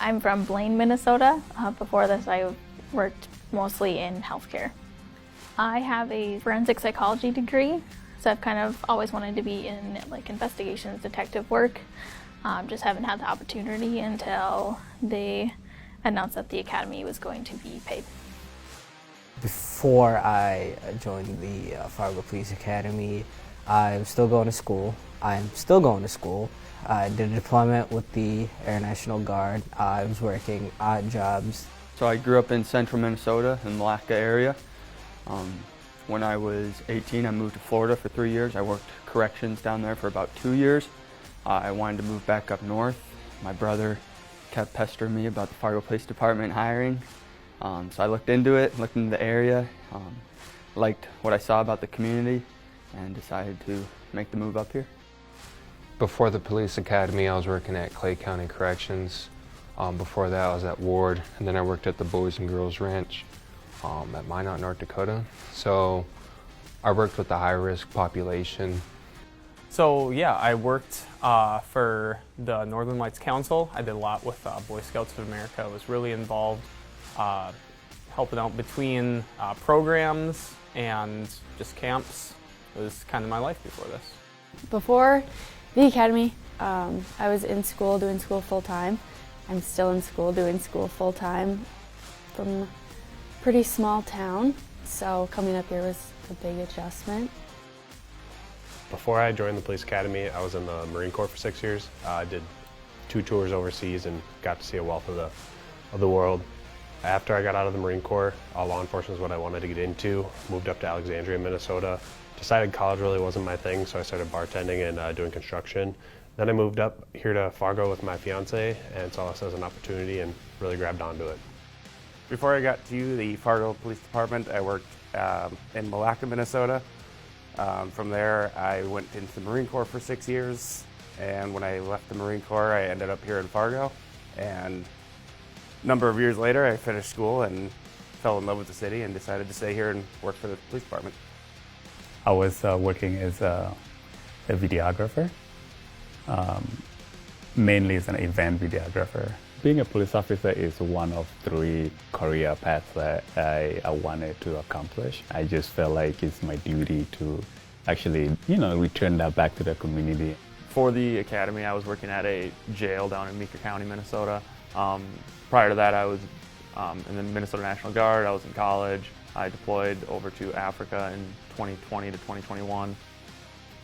I'm from Blaine, Minnesota. Before this, I worked mostly in healthcare. I have a forensic psychology degree, so I've kind of always wanted to be in like investigations, detective work. Just haven't had the opportunity until they announced that the academy was going to be paid. Before I joined the Fargo Police Academy, I was still going to school. I'm still going to school. I did a deployment with the Air National Guard. I was working odd jobs. So I grew up in central Minnesota, in the Malacca area. When I was 18, I moved to Florida for 3 years. I worked corrections down there for about 2 years. I wanted to move back up north. My brother kept pestering me about the Fargo Police Department hiring. So I looked into it, looked into the area, liked what I saw about the community, and decided to make the move up here. Before the police academy, I was working at Clay County Corrections. Before that, I was at Ward, and then I worked at the Boys and Girls Ranch at Minot, North Dakota. So I worked with the high-risk population. So yeah, I worked for the Northern Lights Council. I did a lot with Boy Scouts of America. I was really involved helping out between programs and just camps. It was kind of my life before this. Before the academy, I was in school, doing school full-time. I'm still in school, doing school full-time from a pretty small town, so coming up here was a big adjustment. Before I joined the police academy, I was in the Marine Corps for 6 years. I did 2 tours overseas and got to see a wealth of the world. After I got out of the Marine Corps, law enforcement is what I wanted to get into. Moved up to Alexandria, Minnesota. Decided college really wasn't my thing, so I started bartending and doing construction. Then I moved up here to Fargo with my fiance and saw this as an opportunity and really grabbed onto it. Before I got to the Fargo Police Department, I worked in Malacca, Minnesota. From there, I went into the Marine Corps for 6 years, and when I left the Marine Corps, I ended up here in Fargo. And a number of years later, I finished school and fell in love with the city and decided to stay here and work for the police department. I was working as a videographer, mainly as an event videographer. Being a police officer is one of 3 career paths that I wanted to accomplish. I just felt like it's my duty to actually, return that back to the community. For the academy, I was working at a jail down in Meeker County, Minnesota. Prior to that, I was in the Minnesota National Guard. I was in college. I deployed over to Africa in 2020 to 2021.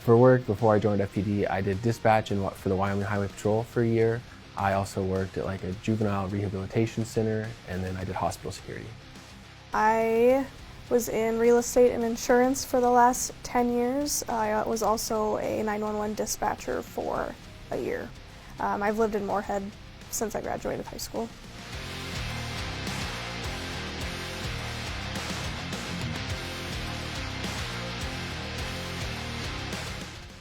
For work, before I joined FPD, I did dispatch for the Wyoming Highway Patrol for a year. I also worked at like a juvenile rehabilitation center, and then I did hospital security. I was in real estate and insurance for the last 10 years. I was also a 911 dispatcher for a year. I've lived in Moorhead since I graduated high school.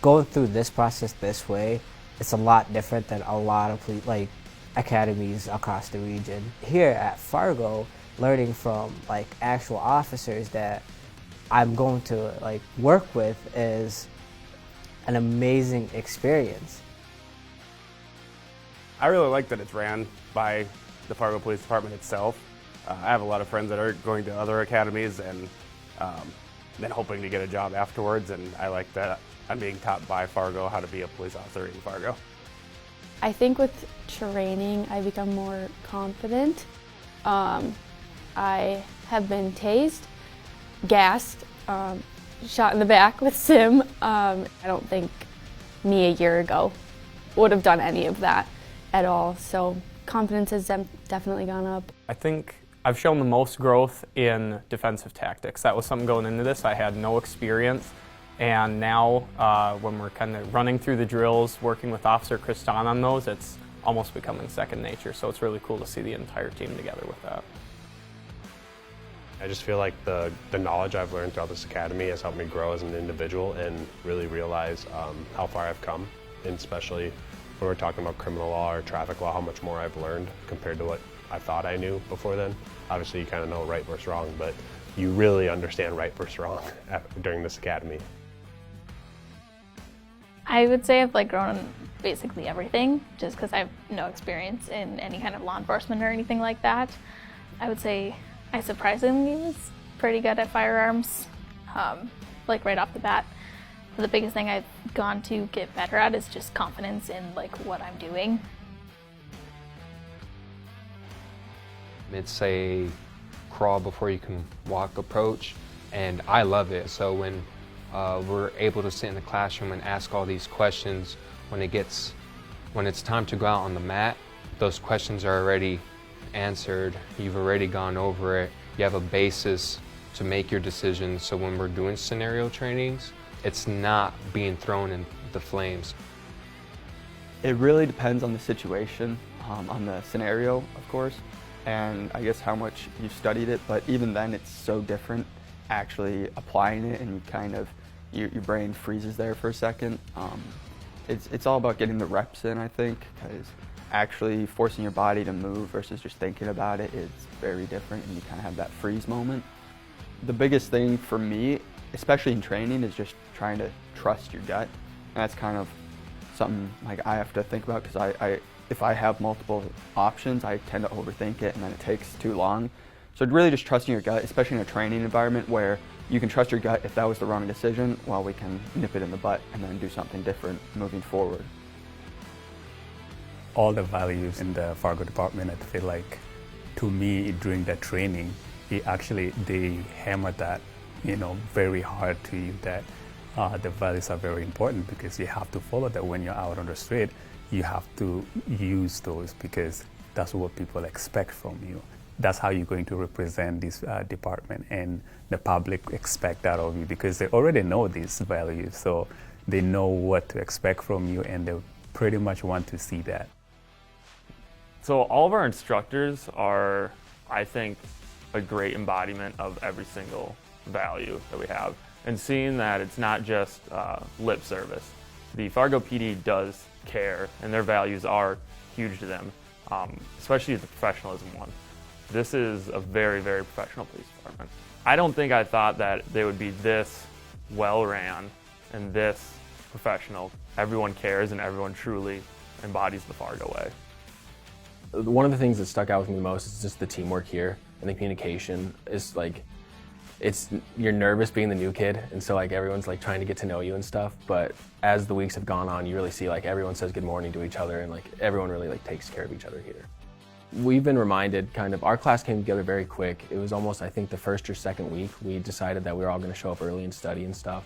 Going through this process this way, it's a lot different than a lot of academies across the region. Here at Fargo, learning from actual officers that I'm going to work with is an amazing experience. I really like that it's ran by the Fargo Police Department itself. I have a lot of friends that are going to other academies and then hoping to get a job afterwards, and I like that I'm being taught by Fargo how to be a police officer in Fargo. I think with training, I become more confident. I have been tased, gassed, shot in the back with Sim. I don't think me a year ago would have done any of that at all. So confidence has definitely gone up. I think I've shown the most growth in defensive tactics. That was something going into this. I had no experience. And now, when we're kind of running through the drills, working with Officer Kristan on those, it's almost becoming second nature. So it's really cool to see the entire team together with that. I just feel like the knowledge I've learned throughout this academy has helped me grow as an individual and really realize how far I've come, and especially when we're talking about criminal law or traffic law, how much more I've learned compared to what I thought I knew before then. Obviously, you kind of know right versus wrong, but you really understand right versus wrong during this academy. I would say I've like grown basically everything, just because I have no experience in any kind of law enforcement or anything like that. I would say I surprisingly was pretty good at firearms, like right off the bat. The biggest thing I've gone to get better at is just confidence in like what I'm doing. It's a crawl before you can walk approach, and I love it. So when we're able to sit in the classroom and ask all these questions, when it's time to go out on the mat, those questions are already answered. You've already gone over it. You have a basis to make your decisions. So when we're doing scenario trainings, it's not being thrown in the flames. It really depends on the situation, on the scenario, of course, and I guess how much you studied it, but even then it's so different actually applying it, and you kind of, your brain freezes there for a second. It's all about getting the reps in, I think, because actually forcing your body to move versus just thinking about it is very different, and you kind of have that freeze moment. The biggest thing for me, especially in training, is just trying to trust your gut. And that's kind of something like I have to think about, because if I have multiple options, I tend to overthink it and then it takes too long. So really just trusting your gut, especially in a training environment where you can trust your gut. If that was the wrong decision, well, we can nip it in the butt and then do something different moving forward. All the values in the Fargo department, I feel like, to me, during that training, they hammer that, very hard to you, that the values are very important, because you have to follow that when you're out on the street. You have to use those, because that's what people expect from you. That's how you're going to represent this department, and the public expect that of you, because they already know these values, so they know what to expect from you, and they pretty much want to see that. So all of our instructors are, I think, a great embodiment of every single value that we have, and seeing that it's not just lip service. The Fargo PD does care, and their values are huge to them, especially the professionalism one. This is a very, very professional police department. I don't think I thought that they would be this well ran and this professional. Everyone cares and everyone truly embodies the Fargo way. One of the things that stuck out with me the most is just the teamwork here, and the communication is like, you're nervous being the new kid, and so like everyone's like trying to get to know you and stuff, but as the weeks have gone on, you really see like everyone says good morning to each other, and like everyone really like takes care of each other here. We've been reminded our class came together very quick. It was almost, I think, the first or second week we decided that we were all going to show up early and study and stuff,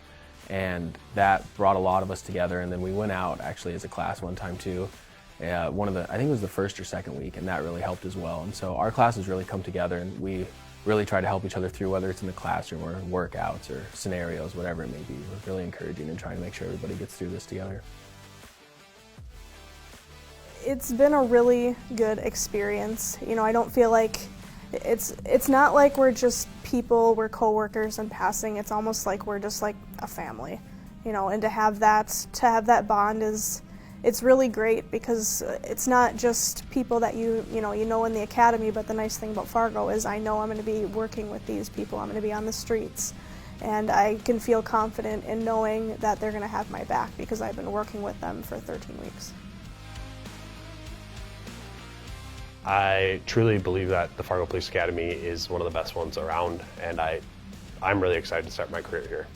and that brought a lot of us together. And then we went out actually as a class one time too. I think it was the first or second week, and that really helped as well. And so our classes really come together, and we really try to help each other through, whether it's in the classroom or workouts or scenarios, whatever it may be. We're really encouraging and trying to make sure everybody gets through this together. It's been a really good experience. I don't feel like it's not like we're just people, we're coworkers and passing. It's almost like we're just like a family, and to have that bond it's really great, because it's not just people that you know in the academy, but the nice thing about Fargo is I know I'm going to be working with these people. I'm going to be on the streets, and I can feel confident in knowing that they're going to have my back, because I've been working with them for 13 weeks. I truly believe that the Fargo Police Academy is one of the best ones around, and I'm really excited to start my career here.